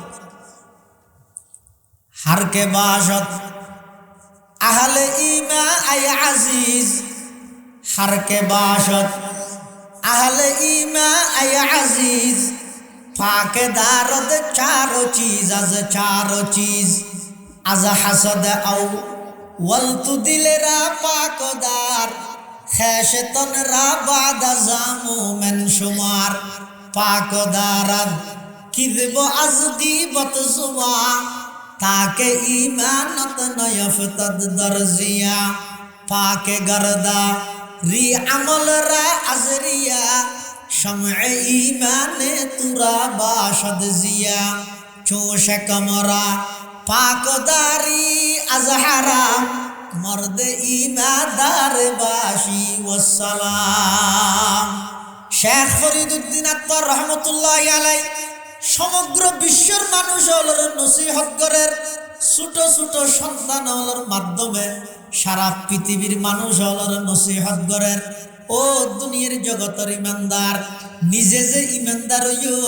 হারকে বাসত আহলে ইমা আই আজিজ হারকে বাসত আহলে ইমা আই আজিজ ফাকে দারদ চারো চিজ আজ চারো চিজ আজ হাসদ আও ওয়ালতু দিলেরা পাকদার খেশতন রা বাদা জামু মেন শুমার পাকদার কিযব আজ গীবত সুবা তাকে ঈমানত নয়ফতদ দরজিয়া পাকে গরদা রি আমল রা আজরিয়া শমএ ঈমানে তুরা বাশদ জিয়া চোশ কমরা পাকদারি আজহারা মর্দ ঈমানদার বাশি ওয়াসসালাম। শেখ ফরিদউদ্দিন আত্মার রহমতুল্লাহি আলাইহি সমগ্র বিশ্বের মানুষ হলর নসিহত করের ছোট ছোট সন্তান হলর মাধ্যমে সারা পৃথিবীর মানুষ হলর নসিহত করের ও দুনিয়ার জগতের ইমানদার নিজে যে ইমানদার হইও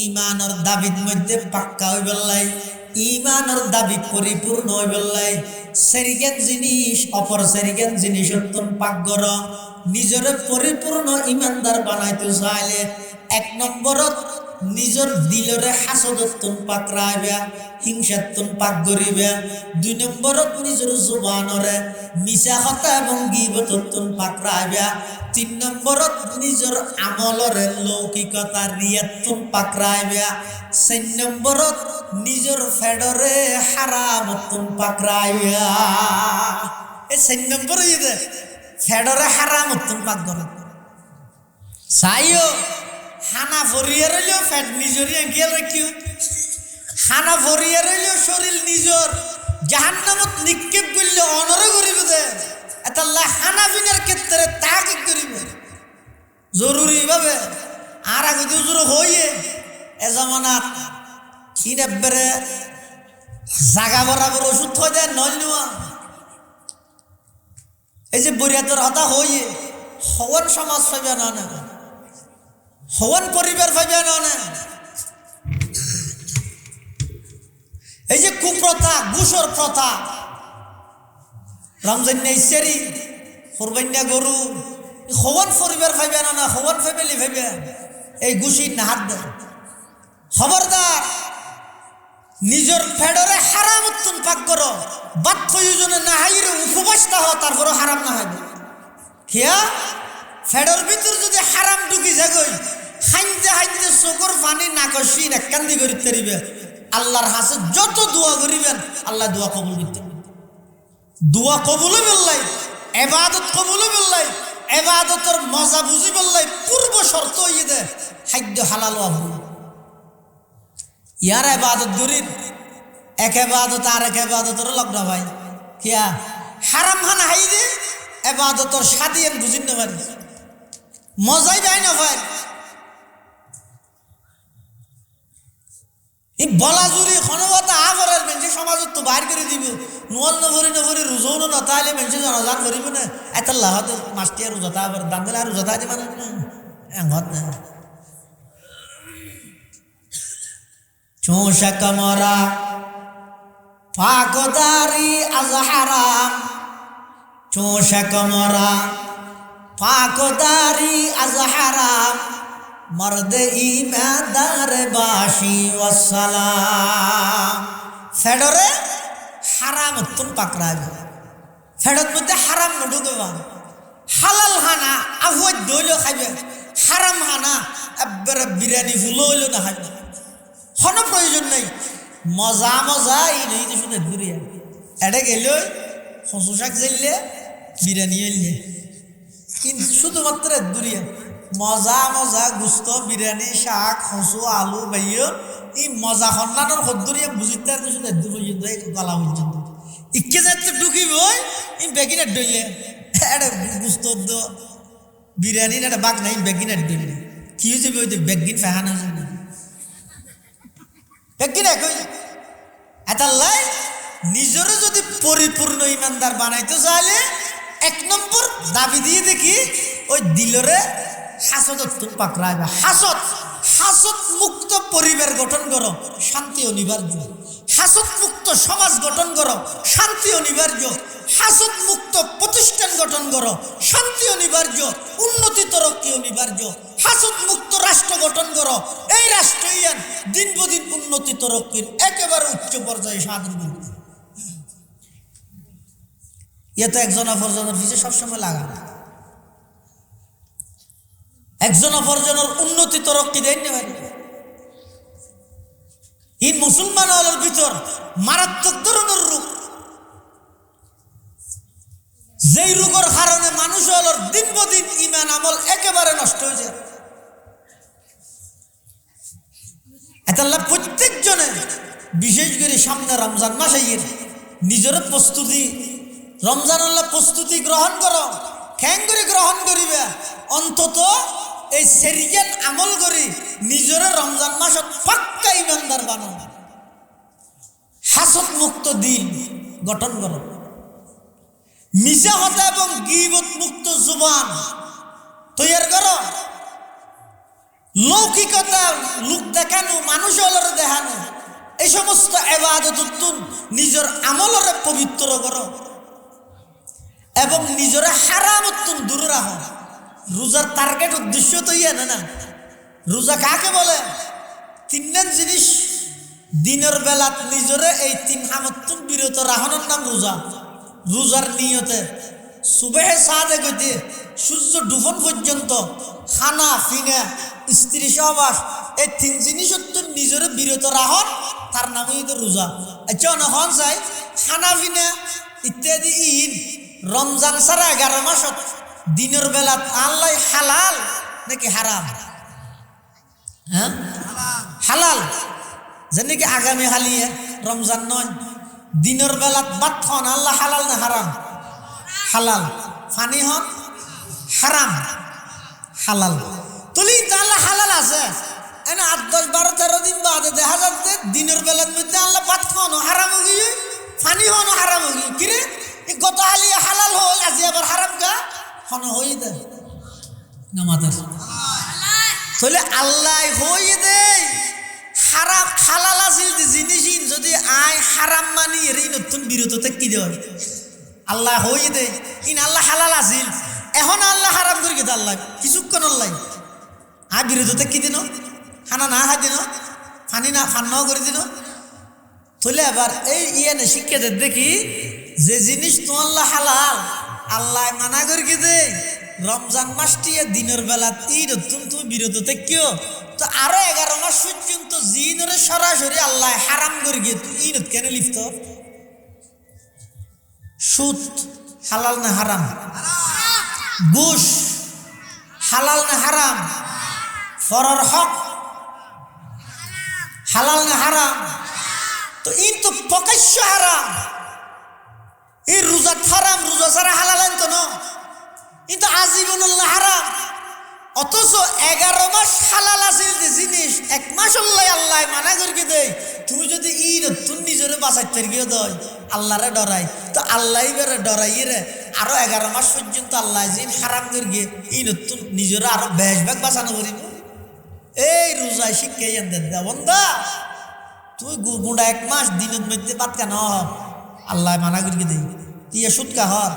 ইমানের দাবির মধ্যে পাক্কা হই বললাই ইমানের দাবি পরিপূর্ণ হই বললাই সেরিগেন জিনিস অপর সেরিগেন জিনিস অত্যন্ত পাক গর নিজরে পরিপূর্ণ ইমানদার বানাইতে চাইলে 1 নম্বরত নিজের দিলরে হাসদত্তন পাকরাইবা হিংসাত্তন পাক করিবা 2 নম্বরত নিজের জুবানরে মিছা কথা এবং গীবতত্তন পাকরাইবা 3 নম্বরত নিজের আমলরে লৌকিকতা রিয়াত্তন পাকরাইবা 4 নম্বরত নিজের ফেডরে হারামত্তন পাকরাইবা এই 4 নম্বর ইদে ফেডরে হারামত্তন পাক করে সাইও হানা ভরিয়ে রইলেও ফ্যাট নিজরিয়া গেল রাখিও হানা ভরিয়ে রইলেও শরীর নিজর জাহান্নামত নিক্ষেপ করলে অনরে করিবে দে এতাল্লাহ হানা বিনার ক্ষেত্রে তাকে করিবে জরুরি ভাবে আর আগে দুজুর হইয়ে এ জামানাত ইনেবরে জাগা বরাবর ওষুধ হয়ে দেয় নল নেওয়া এই যে বরিয়াতের হতা হইয়ে হওয়ান সমাজ পাইবে না না হওয়ান পরিবার পাইবে না এই যে কুপ্রথা ঘুষর প্রথা রমজান ইসেরি কোরবানিয়া গরু হওয়ান পরিবার পাইবে না হওয়ান ফ্যামিলি পাইবে এই ঘুষি না হাত দেয় খবরদার নিজের ফেডরে হারাম উত্তন পাক করো বাদ প্রয়োজনে না হাইরে উপবাসটা হও তারপরও হারাম না হবে খেয়া ফেডর ভিতর যদি হারাম ঢুকি যাগই হাইতে হাইতে চোখর পানি না কষি একান্দি করিতে পারিবে আল্লাহর হাসে যত দোয়া করিবেন আল্লাহ দোয়া কবুল করতে দোয়া কবুলও বললাই এবাদত কবুলও বললাই এবাদতের মজা বুঝি বললাই পূর্ব শর্ত হইয়ে দে খাদ্য হালাল হবো ইয়ার এবাদত গরিব এক এবাদত আর এক এবাদতের লগ্ন ভাই কিয়া হারাম খানা হাই দে এবাদতর সাদিয়েন বুঝিন না পারি মজাই যায় না ভাই এই বলা জুড়ি ক্ষণবতা আগরের মেঞ্চে সমাজত তো বাইর করে দিব নোয়াল নভরি রোজও না তাহলে মেঞ্চে জনজান করিব না এত লাহতে মাস্টিয়া রোজাতা আবার দাম দিলে আর রোজাতা দি মানুষ না এঙ্গত না চোষা কমরা পাকদারি আজ হারাম চোষা কমরা পাকদারি আজ হারাম মর্দে ইমানদার বাসি ওয়াসসালাম ফেডরে হারাম উত্তম পাকরাবে ফেডর মধ্যে হারাম ঢুকবা হালাল হানা আহুয়ার দইল খাইবে হারাম হানা একবারে বিরিয়ানি ফুল হইল না খাইবে কোনো প্রয়োজন নেই মজা মজা এই নেই তো শুনে ঘুরিয়া এটা গেল হসু শাক জ্বললে বিরিয়ানি এলে কিন্তু শুধুমাত্র দূরিয়া মজা মজা গুস্ত বিরিয়ানি শাক হসু আলু বাইয় এই মজা সন্ধানের সদ্দুরিয়া বুঝিতে আর শুনে পর্যন্ত গলা পর্যন্ত ইকে যাতে ঢুকিব এই বেগিনার ডইলে এটা গুস্ত বিরিয়ানি একটা বাঘ নাই বেগিনার ডইলে কি হয়েছে ওই বেগিন ফেহানো হয়েছে বেগিন এক এটা লাই নিজরে যদি পরিপূর্ণ ইমানদার বানাইতে চাইলে 1 নম্বর দাবি দিয়ে দেখি ওই দিলরে হাসদত্ব পাকড়াইবা হাসদ মুক্ত পরিবার গঠন করো শান্তি অনিবার্য হাসদ মুক্ত সমাজ গঠন করো শান্তি অনিবার্য হাসদ মুক্ত প্রতিষ্ঠান গঠন করো শান্তি অনিবার্য উন্নতি তরক্কি অনিবার্য হাসদ মুক্ত রাষ্ট্র গঠন করো এই রাষ্ট্রইয়ান দিন প্রদিন উন্নতি তরক্কির একেবারে উচ্চ পর্যায়ে সাধন ইয়ে তো একজন অপরজনের পিছিয়ে সবসময় লাগা একজন অপরজনের উন্নতি তরক্কি দেন না ভাই এই মুসলমান হলের ভিতর মারাত্মক ধরনের রোগ যেই রোগের কারণে মানুষ হলের দিন প্রদিন ইমান আমল একেবারে নষ্ট হয়ে যায় এতাল্লাহ প্রত্যেক জনে বিশেষ করে সামনে রমজান মাসে নিজের প্রস্তুতি রমজান আল্লাহ প্রস্তুতি গ্রহণ করো খ্যাং করে গ্রহণ করিবে অন্তত এই সেরিয়ান আমল করি নিজের রমজান মাসত পাক্কা ইমানদার বানো হাসদ মুক্ত দিন গঠন করো মিশা হতা এবং গীবত মুক্ত জুবান তৈয়ার করো লৌকিকতা লোক দেখানো মানুষ হলরে দেখানো এই সমস্ত ইবাদত নিজের আমলরে পবিত্র করো এবং নিজের হারামত দূরে রাখো রোজার টার্গেট উদ্দেশ্য তো ইয়ে না। রোজা কাকে বলে? তিনজন জিনিস দিনের বেলা নিজরে এই তিন হামতুন বিরত রাহনের নাম রোজা। রোজার নিয়তে সুবেহে সাদে গইতে সূর্য ডুবন পর্যন্ত খানা ফিনা স্ত্রী সহবাস এই তিন জিনিসের তো নিজরে বিরত রাহন, তার নামই তো রোজা। আচ্ছা অনখন চাই খানা ফিনা ইত্যাদি ঈদ রমজান ছাড়া 11 মাসত দিনের বেলা আল্লাহ হালাল নাকি হারাম? হ্যাঁ হালাল। যেন কি আগামী হালিয়ে রমজান নয়, দিনের বেলা বাত হন আল্লাহ হালাল না হারাম? হালাল। ফানি হন হারাম হালাল। তুলি আল্লাহ হালাল আছে এনে 8, 10, 12, 13 দিন বাদে দেখা যাচ্ছে দিনের বেলার মধ্যে আল্লাহ বাত হন হারাম হয়ে ফানি হন হারাম হয়ে কিরে গত হালিয়ে হালাল হল আজি আবার হারাম গা হন হয়ে দেয় না মাদের তাহলে আল্লাহ হয়ে দেয় হারাম হালাল আছিল জিনিস যদি আয় হারাম মানি এর নতুন বিরত থেকে দেয় আল্লাহ হয়ে দেয় ইন আল্লাহ হালাল আছিল এখন আল্লাহ হারাম করে গেছে আল্লাহ কিছুক্ষণ আল্লাহ আয় বিরত থেকে দিন খানা না খাই দিন ফানি না ফান্নাও করে দিন তাহলে আবার এই ইয়ানে শিক্ষাদের দেখি যে জিনিস তো আল্লাহ হালাল আল্লাহ মানা করে গেছে রমজান মাসটিয়ে দিনের বেলা তুমি বিরত থেকেও তো আরো 11 মাস পর্যন্ত জিনরে সরাসরি আল্লাহ হারাম করে গিয়ে ঈদ কেন লিপ্ত? সুদ হালাল না হারাম? ঘুষ হালাল না হারাম? ফরর হক হালাল না হারাম? তো ঈদ তো প্রকাশ্য হারাম। এই রোজা হারাম, রোজা ছাড়া হালাল তো না, কিন্তু আজীবন আল্লাহ হারাম। অথচ 11 মাস হালাল আছে যে জিনিস 1 মাস আল্লাহ মানা করে দেয়। তুমি যদি ঈদ তুমি নিজরে বাঁচাইতে গিয়ে দেয় আল্লাহরে ডরাই তো আল্লাহ বেড়ে ডরাই রে আরো 11 মাস পর্যন্ত আল্লাহ জিন হারাম করে গিয়ে ঈদ তুমি নিজরে আরো বেশভাগ বাঁচানো করিব। এই রোজায় শিক্ষা দে বন্ধা তুই গুড়া 1 মাস দিনের মধ্যে বাদ কেন আল্লাহ মানা করে দেয়। তুই সুদ কা হর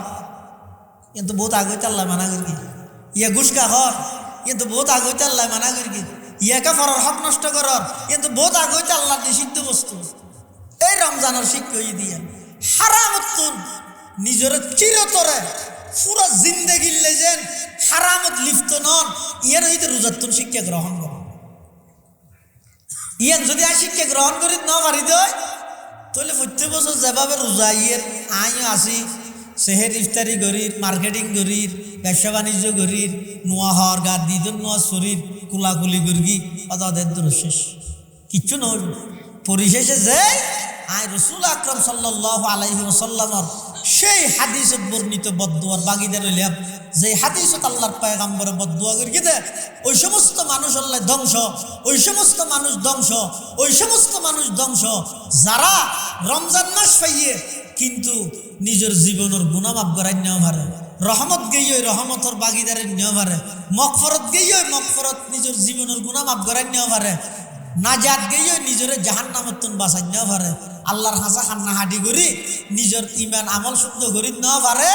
কিন্তু বহুত আগে আল্লাহ মানা করি ইয়া ঘুষকা হর কিন্তু বহুত আগে আল্লাহ মানা করি ইয়াকে ফরার হক নষ্ট করার কিন্তু বহুত আগে আল্লাহ নিষিদ্ধ বস্তু। এই রমজানের শিক্ষা দিয়ে হারাম নিজের চিরতরে পুরো জিন্দগি লেজেন হারামত লিপ্ত নন ইয়ার হইতে রোজাতুন শিক্ষা গ্রহণ কর। ইয়ান যদি আর শিক্ষা গ্রহণ করি ন পারি দেয় তাহলে প্রত্যেক বছর যেভাবে রোজা ইয়ের আইও আসি সেহের ইফতারি গরির মার্কেটিং গরির ব্যবসা বাণিজ্য গরির নোয়া হওয়ার গা দিদন নোয়া শরীর কুলাকুলি গর্গি তাদের শেষ কিচ্ছু নয়। পরিশেষে যে আয় রসুল আকরাম সাল্লাল্লাহু আলাইহি ওয়াসাল্লামের সেই হাদিসত বর্ণিত বদদুয়ার বাগিদার হইলাম যে হাদিসত আল্লাহর পয়গম্বরে বদদুয়া করি দে ওই সমস্ত মানুষ আল্লাহ ধ্বংস, ওই সমস্ত মানুষ ধ্বংস, ওই সমস্ত মানুষ ধ্বংস যারা রমজান মাস পাইয়ে কিন্তু নিজের জীবনের গুনাহ মাফ করাই নেওয়া পারে, রহমত গেই রহমতর বাগিদারের নেওয়া পারে, মগফরত গেই মগফরত নিজের জীবনের গুনাহ মাফ করাই নেওয়া পারে, নাজাত গেই নিজের জাহান্নামত বাঁচাই নেওয়া পারে, আল্লাহর হাসা খান্না হাঁটি করি নিজের ইমান আমল শুদ্ধ করি নেওয়া পারে।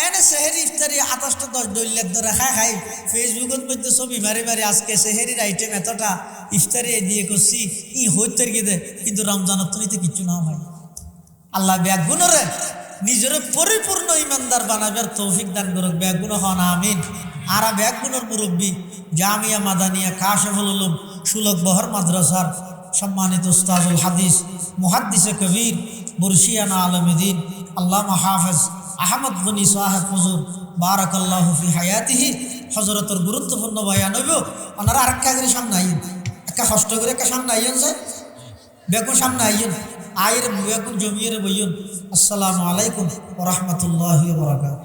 এনে সেহেরি ইফতারি 28টা 10 দলিলের ধরে খাই ফেসবুকের মধ্যে ছবি মারি মারি আজকে সেহেরির আইটেম এতটা ইফতারি দিয়ে করছি ই হইতে গিয়ে কিন্তু রমজানত নিতে কিচ্ছু না হয়। আল্লাহ ব্যাগুণরে নিজের পরিপূর্ণ ইমানদার বানাবার তৌফিক দান করুক। ব্যাগুণ হন আমিন। আর ব্যাগুণের মুরব্বী জামিয়া মাদানিয়া কাশেফুল উলুম সুলক বহর মাদ্রাসার সম্মানিত উস্তাজুল হাদিস মুহাদ্দিসে কবির বুরশিয়ানা আলমদ্দিন আল্লামা হাফেজ আহমদ গনি সাহেব হুজুর বারাকাল্লাহু ফি হায়াতিহি হযরতের গুরুত্বপূর্ণ বয়ান হইব। ওনারা আরেকটা করে সামনে আইন একটা কষ্ট করে একটা সামনে আইন যায় বেগুন সামনে আইন আয়ের বেগুন জমিয়ে বইন। আসসালামু আলাইকুম ওয়া রাহমাতুল্লাহি ওয়া বারাকাতুহু।